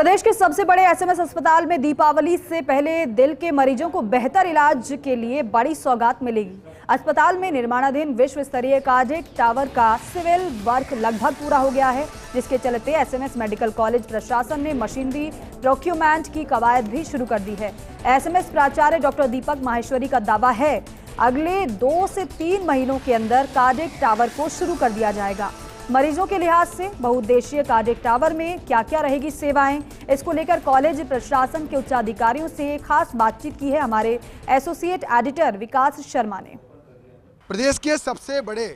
प्रदेश के सबसे बड़े एसएमएस अस्पताल में दीपावली से पहले दिल के मरीजों को बेहतर इलाज के लिए बड़ी सौगात मिलेगी। अस्पताल में निर्माणाधीन विश्व स्तरीय कार्डियक टावर का सिविल वर्क लगभग पूरा हो गया है, जिसके चलते एसएमएस मेडिकल कॉलेज प्रशासन ने मशीनरी प्रोक्यूरमेंट की कवायद भी शुरू कर दी है। एसएमएस प्राचार्य डॉक्टर दीपक माहेश्वरी का दावा है, अगले 2 से 3 महीनों के अंदर कार्डियक टावर को शुरू कर दिया जाएगा। मरीजों के लिहाज से बहुउद्देशीय कार्डियक टावर में क्या क्या रहेगी सेवाएं, इसको लेकर कॉलेज प्रशासन के उच्चाधिकारियों से खास बातचीत की है हमारे एसोसिएट एडिटर विकास शर्मा ने। प्रदेश के सबसे बड़े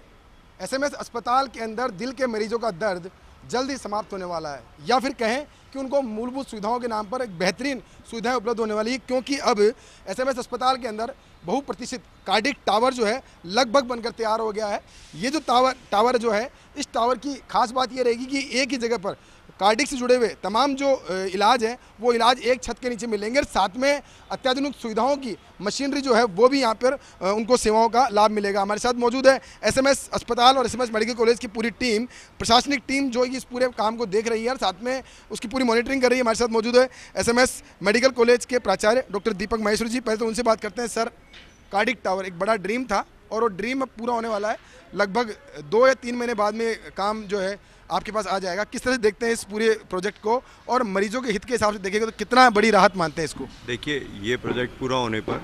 एसएमएस अस्पताल के अंदर दिल के मरीजों का दर्द जल्द ही समाप्त होने वाला है, या फिर कहें कि उनको मूलभूत सुविधाओं के नाम पर एक बेहतरीन सुविधाएं उपलब्ध होने वाली है, क्योंकि अब एसएमएस अस्पताल के अंदर बहुप्रतीक्षित कार्डियक टावर जो है लगभग बनकर तैयार हो गया है। ये जो टावर जो है, इस टावर की खास बात ये रहेगी कि एक ही जगह पर कार्डियक से जुड़े हुए तमाम जो इलाज है वो इलाज एक छत के नीचे मिलेंगे, और साथ में अत्याधुनिक सुविधाओं की मशीनरी जो है वो भी यहाँ पर उनको सेवाओं का लाभ मिलेगा। हमारे साथ मौजूद है एसएमएस अस्पताल और एसएमएस मेडिकल कॉलेज की पूरी टीम, प्रशासनिक टीम जो इस पूरे काम को देख रही है और साथ में उसकी पूरी मॉनिटरिंग कर रही है। हमारे साथ मौजूद है एसएमएस मेडिकल कॉलेज के प्राचार्य डॉक्टर दीपक माहेश्वरी जी। पहले तो उनसे बात करते हैं। सर, कार्डियक टावर एक बड़ा ड्रीम था और वो ड्रीम अब पूरा होने वाला है, लगभग 2 या 3 महीने बाद में काम जो है आपके पास आ जाएगा। किस तरह से देखते हैं इस पूरे प्रोजेक्ट को, और मरीजों के हित के हिसाब से देखेंगे तो कितना बड़ी राहत मानते हैं इसको? देखिए, ये प्रोजेक्ट पूरा होने पर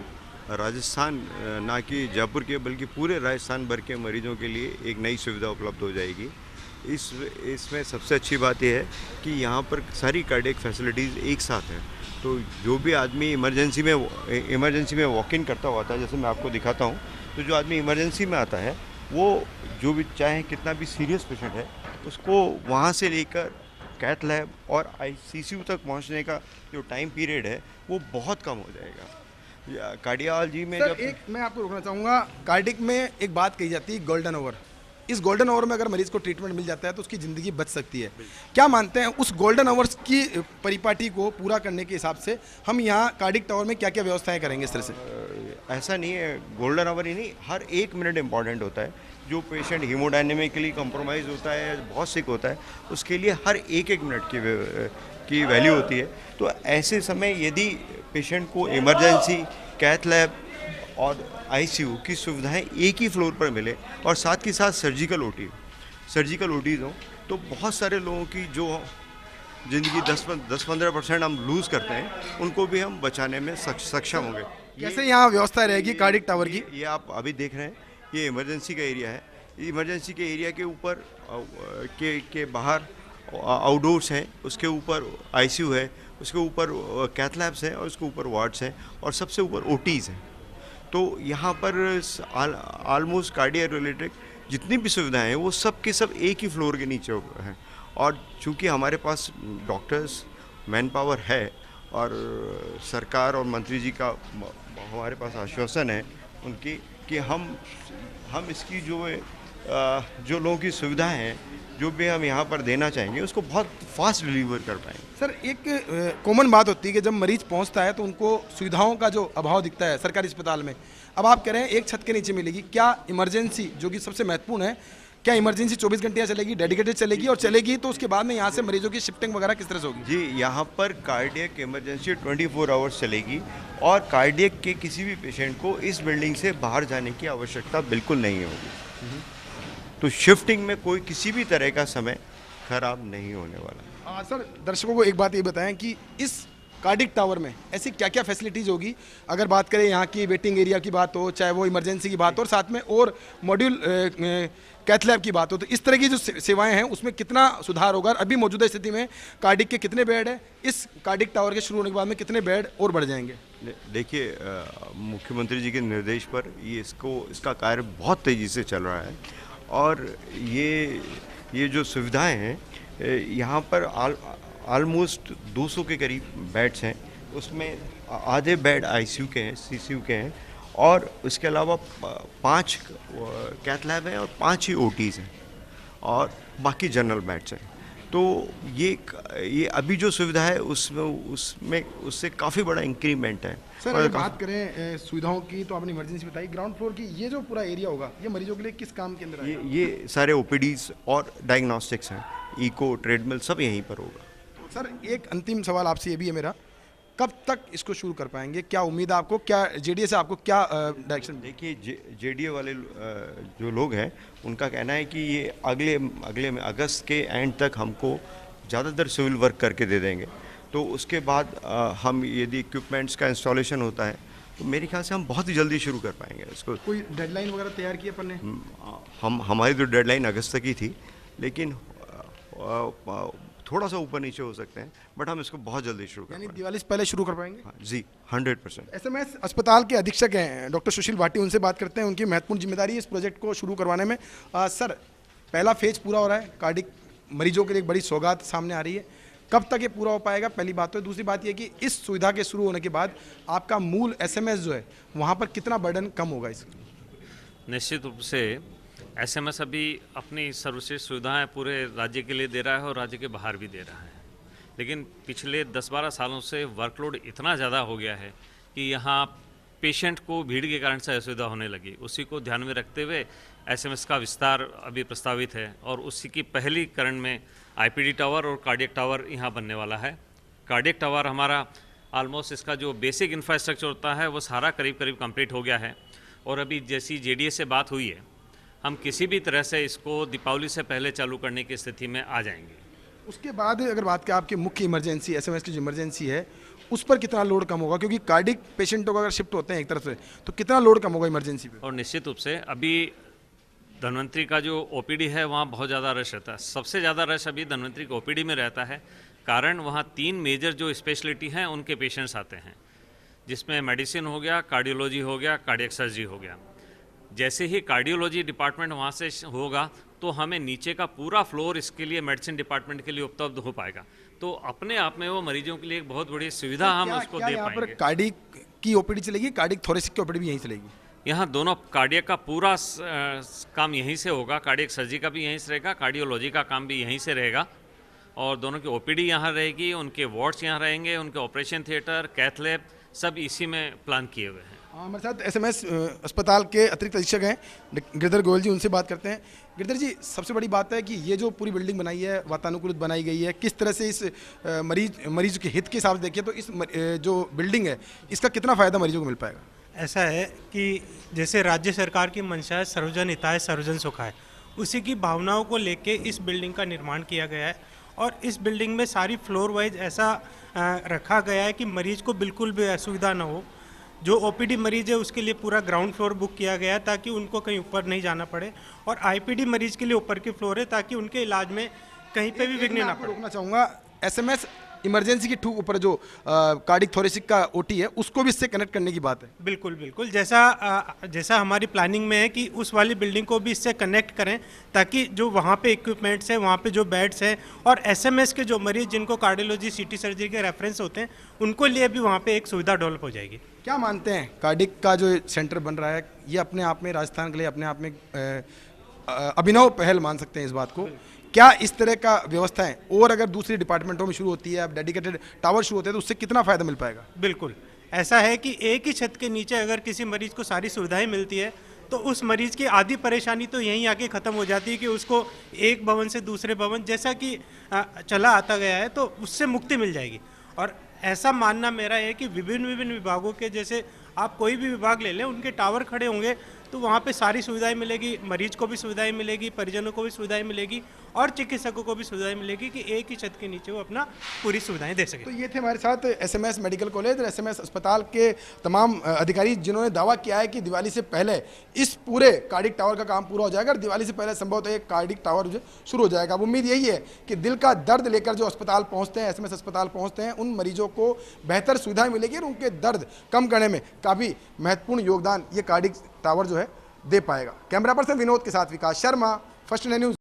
राजस्थान, ना कि जयपुर के बल्कि पूरे राजस्थान भर के मरीजों के लिए एक नई सुविधा उपलब्ध हो जाएगी। इसमें सबसे अच्छी बात यह है कि यहाँ पर सारी कार्डियक फैसिलिटीज़ एक साथ हैं, तो जो भी आदमी इमरजेंसी में वॉक इन करता हुआ था, जैसे मैं आपको दिखाता हूँ, तो जो आदमी इमरजेंसी में आता है वो जो भी चाहे कितना भी सीरियस पेशेंट है उसको वहाँ से लेकर कैथ लैब और आईसीयू तक पहुँचने का जो टाइम पीरियड है वो बहुत कम हो जाएगा। कार्डियोलॉजी में सर, एक मैं आपको रोकना चाहूँगा। कार्डियक में एक बात कही जाती है गोल्डन आवर। इस गोल्डन आवर में अगर मरीज को ट्रीटमेंट मिल जाता है तो उसकी ज़िंदगी बच सकती है। क्या मानते हैं उस गोल्डन आवर्स की परिपाटी को पूरा करने के हिसाब से हम यहाँ कार्डियक टावर में क्या क्या व्यवस्थाएं करेंगे इस तरह से? ऐसा नहीं है, गोल्डन आवर ही नहीं, हर 1 मिनट इम्पॉर्टेंट होता है। जो पेशेंट हीमोडायनेमिकली कॉम्प्रोमाइज़ होता है, बहुत सिक होता है, उसके लिए हर एक मिनट की वैल्यू होती है। तो ऐसे समय यदि पेशेंट को इमरजेंसी, कैथ लैब और आईसीयू की सुविधाएं एक ही फ्लोर पर मिले और साथ ही साथ सर्जिकल ओटीज़ हों, तो बहुत सारे लोगों की जो ज़िंदगी 10-15% हम लूज़ करते हैं, उनको भी हम बचाने में सक्षम होंगे। कैसे यहाँ व्यवस्था रहेगी कार्डियक टावर की? ये आप अभी देख रहे हैं, ये इमरजेंसी का एरिया है। इमरजेंसी के एरिया के ऊपर के बाहर आउटडोर्स हैं, उसके ऊपर आईसीयू है, उसके ऊपर कैथ लैब्स हैं और उसके ऊपर वार्ड्स हैं और सबसे ऊपर ओटीज़ हैं। तो यहाँ पर ऑलमोस्ट कार्डियक रिलेटेड जितनी भी सुविधाएं हैं वो सब के सब एक ही फ्लोर के नीचे हैं। और चूँकि हमारे पास डॉक्टर्स, मैन पावर है और सरकार और मंत्री जी का हमारे पास आश्वासन है उनकी कि हम इसकी जो लोगों की सुविधाएं हैं, जो भी हम यहाँ पर देना चाहेंगे, उसको बहुत फास्ट डिलीवर कर पाएंगे। सर, एक कॉमन बात होती है कि जब मरीज पहुँचता है तो उनको सुविधाओं का जो अभाव दिखता है सरकारी अस्पताल में। अब आप कह रहे हैं एक छत के नीचे मिलेगी। क्या इमरजेंसी, जो कि सबसे महत्वपूर्ण है, क्या इमरजेंसी 24 घंटे चलेगी, डेडिकेटेड चलेगी, और चलेगी तो उसके बाद में यहाँ से मरीजों की शिफ्टिंग वगैरह किस तरह से होगी? जी, यहाँ पर कार्डियक इमरजेंसी 24 आवर्स चलेगी और कार्डियक के किसी भी पेशेंट को इस बिल्डिंग से बाहर जाने की आवश्यकता बिल्कुल नहीं होगी। तो शिफ्टिंग में कोई किसी भी तरह का समय खराब नहीं होने वाला। सर, दर्शकों को एक बात ये बताएं कि इस कार्डियक टावर में ऐसी क्या क्या फैसिलिटीज़ होगी। अगर बात करें यहाँ की वेटिंग एरिया की बात हो, चाहे वो इमरजेंसी की बात हो, और साथ में और मॉड्यूल कैथ लैब की बात हो, तो इस तरह की जो सेवाएं हैं उसमें कितना सुधार होगा? अभी मौजूदा स्थिति में कार्डियक के कितने बेड है, इस कार्डियक टावर के शुरू होने के बाद में कितने बेड और बढ़ जाएंगे? देखिए, मुख्यमंत्री जी के निर्देश पर इसका कार्य बहुत तेज़ी से चल रहा है और ये जो सुविधाएं हैं, यहाँ पर ऑलमोस्ट 200 के करीब बेड्स हैं। उसमें आधे बेड आईसीयू के हैं, सीसीयू के हैं, और उसके अलावा 5 कैथ लैब हैं और 5 ही ओटीज़ हैं और बाकी जनरल बेड्स हैं। तो ये अभी जो सुविधा है उससे काफ़ी बड़ा इंक्रीमेंट है। सर, अगर बात करें सुविधाओं की, तो आपने इमरजेंसी बताई, ग्राउंड फ्लोर की ये जो पूरा एरिया होगा, ये मरीजों के लिए किस काम के अंदर आएगा? ये सारे ओपीडीज और डायग्नोस्टिक्स हैं, इको, ट्रेडमिल सब यहीं पर होगा। सर एक अंतिम सवाल आपसे ये भी है मेरा, कब तक इसको शुरू कर पाएंगे, क्या उम्मीद है आपको, क्या जेडीए से आपको क्या डायरेक्शन? देखिए जेडीए वाले जो लोग हैं उनका कहना है कि ये अगले में अगस्त के एंड तक हमको ज़्यादातर सिविल वर्क करके दे देंगे। तो उसके बाद हम यदि इक्विपमेंट्स का इंस्टॉलेशन होता है तो मेरे ख्याल से हम बहुत ही जल्दी शुरू कर पाएंगे इसको। कोई डेडलाइन वगैरह तैयार की अपन ने? हमारी तो डेडलाइन अगस्त तक ही थी, लेकिन थोड़ा सा ऊपर नीचे हो सकते हैं, बट हम इसको बहुत जल्दी शुरू कर यानी पाएंगे। दिवाली से पहले शुरू कर पाएंगे? हाँ जी, 100%। एसएमएस अस्पताल के अधीक्षक हैं डॉक्टर सुशील भाटी, उनसे बात करते हैं। उनकी महत्वपूर्ण जिम्मेदारी है इस प्रोजेक्ट को शुरू करवाने में। सर पहला फेज पूरा हो रहा है, कार्डिक मरीजों के लिए एक बड़ी सौगात सामने आ रही है, कब तक ये पूरा हो पाएगा, पहली बात तो है। दूसरी बात ये कि इस सुविधा के शुरू होने के बाद आपका मूल एसएमएस जो है वहाँ पर कितना बर्डन कम होगा इसका? निश्चित रूप से एसएमएस अभी अपनी सर्वश्रेष्ठ सुविधाएं पूरे राज्य के लिए दे रहा है और राज्य के बाहर भी दे रहा है, लेकिन पिछले 10-12 सालों से वर्कलोड इतना ज़्यादा हो गया है कि यहाँ पेशेंट को भीड़ के कारण से असुविधा होने लगी। उसी को ध्यान में रखते हुए एसएमएस का विस्तार अभी प्रस्तावित है और उसी की पहली करण में आईपीडी टावर और कार्डियक टावर यहाँ बनने वाला है। कार्डियक टावर हमारा ऑलमोस्ट इसका जो बेसिक इंफ्रास्ट्रक्चर होता है वो सारा करीब कंप्लीट हो गया है और अभी जैसी जेडीए से बात हुई है, हम किसी भी तरह से इसको दीपावली से पहले चालू करने की स्थिति में आ जाएंगे। उसके बाद अगर बात करें आपकी मुख्य इमरजेंसी, एसएमएस की जो इमरजेंसी है उस पर कितना लोड कम होगा, क्योंकि कार्डिक पेशेंटों का अगर शिफ्ट होते हैं एक तरफ से तो कितना लोड कम होगा इमरजेंसी पे? और निश्चित रूप से अभी धन्वंतरी का जो ओपीडी है वहाँ बहुत ज़्यादा रश रहता है। सबसे ज़्यादा रश अभी धन्वंतरी के ओपीडी में रहता है, कारण वहाँ 3 मेजर जो स्पेशलिटी हैं उनके पेशेंट्स आते हैं, जिसमें मेडिसिन हो गया, कार्डियोलॉजी हो गया, कार्डियक सर्जरी हो गया। जैसे ही कार्डियोलॉजी डिपार्टमेंट वहाँ से होगा तो हमें नीचे का पूरा फ्लोर इसके लिए मेडिसिन डिपार्टमेंट के लिए उपलब्ध हो पाएगा। तो अपने आप में वो मरीजों के लिए एक बहुत बड़ी सुविधा हम उसको दे यहाँ पर पाएंगे। कार्डिक की ओपीडी चलेगी, कार्डिक थोरेसिक की ओपीडी भी यहीं चलेगी? यहाँ दोनों कार्डियक का पूरा काम यहीं से होगा, कार्डियक सर्जरी का भी यहीं से रहेगा, कार्डियोलॉजी का काम भी यहीं से रहेगा और दोनों की ओपीडी यहाँ रहेगी, उनके वार्ड्स यहाँ रहेंगे, उनके ऑपरेशन थिएटर, कैथ लैब सब इसी में प्लान किए हुए हैं। हमारे साथ एसएमएस अस्पताल के अतिरिक्त अधीक्षक हैं गिरधर गोयल जी, उनसे बात करते हैं। गिरधर जी, सबसे बड़ी बात है कि ये जो पूरी बिल्डिंग बनाई है, वातानुकूलित बनाई गई है, किस तरह से इस मरीज के हित के हिसाब से देखिए तो इस जो बिल्डिंग है इसका कितना फ़ायदा मरीजों को मिल पाएगा? ऐसा है कि जैसे राज्य सरकार की मंशा है सर्वजन हिताय सर्वजन सुखाय, उसी की भावनाओं को लेके इस बिल्डिंग का निर्माण किया गया है और इस बिल्डिंग में सारी फ्लोर वाइज ऐसा रखा गया है कि मरीज को बिल्कुल भी असुविधा ना हो। जो ओपीडी मरीज है उसके लिए पूरा ग्राउंड फ्लोर बुक किया गया है ताकि उनको कहीं ऊपर नहीं जाना पड़े और आईपीडी मरीज के लिए ऊपर की फ्लोर है ताकि उनके इलाज में कहीं पे भी विघ्न ना पड़े। रोकना चाहूँगा, एसएमएस इमरजेंसी की ठीक ऊपर जो कार्डिक थोरेसिक का ओटी है उसको भी इससे कनेक्ट करने की बात है। बिल्कुल बिल्कुल, जैसा हमारी प्लानिंग में है कि उस वाली बिल्डिंग को भी इससे कनेक्ट करें ताकि जो वहाँ पे इक्विपमेंट्स हैं, वहाँ पे जो बेड्स हैं और एसएमएस के जो मरीज जिनको कार्डियोलॉजी सीटी सर्जरी के रेफरेंस होते हैं उनको लिए भी वहाँ पे एक सुविधा डेवलप हो जाएगी। क्या मानते हैं कार्डिक का जो सेंटर बन रहा है ये अपने आप में राजस्थान के लिए अपने आप में अभिनव पहल मान सकते हैं इस बात को? क्या इस तरह का व्यवस्थाएं और अगर दूसरी डिपार्टमेंटों में शुरू होती है, अब डेडिकेटेड टावर शुरू होते हैं तो उससे कितना फ़ायदा मिल पाएगा? बिल्कुल ऐसा है कि एक ही छत के नीचे अगर किसी मरीज को सारी सुविधाएं मिलती है तो उस मरीज की आधी परेशानी तो यहीं आके ख़त्म हो जाती है कि उसको एक भवन से दूसरे भवन जैसा कि चला आता गया है तो उससे मुक्ति मिल जाएगी। और ऐसा मानना मेरा है कि विभिन्न विभागों के, जैसे आप कोई भी विभाग ले लें, उनके टावर खड़े होंगे तो वहाँ पे सारी सुविधाएं मिलेगी, मरीज को भी सुविधाएं मिलेगी, परिजनों को भी सुविधाएं मिलेगी और चिकित्सकों को भी सुविधाएं मिलेगी कि एक ही छत के नीचे वो अपना पूरी सुविधाएं दे सके। तो ये थे हमारे साथ एसएमएस मेडिकल कॉलेज और एसएमएस अस्पताल के तमाम अधिकारी जिन्होंने दावा किया है कि दिवाली से पहले इस पूरे कार्डिक टावर का काम पूरा हो जाएगा और दिवाली से पहले संभवतः एक कार्डिक टावर जो शुरू हो जाएगा। अब उम्मीद यही है कि दिल का दर्द लेकर जो अस्पताल पहुँचते हैं, एसएमएस अस्पताल पहुँचते हैं, उन मरीजों को बेहतर सुविधाएं मिलेगी और उनके दर्द कम करने में काफ़ी महत्वपूर्ण योगदान ये कार्डिक टावर जो है दे पाएगा। कैमरा पर्सन विनोद के साथ विकास शर्मा, फर्स्ट इंडिया न्यूज़।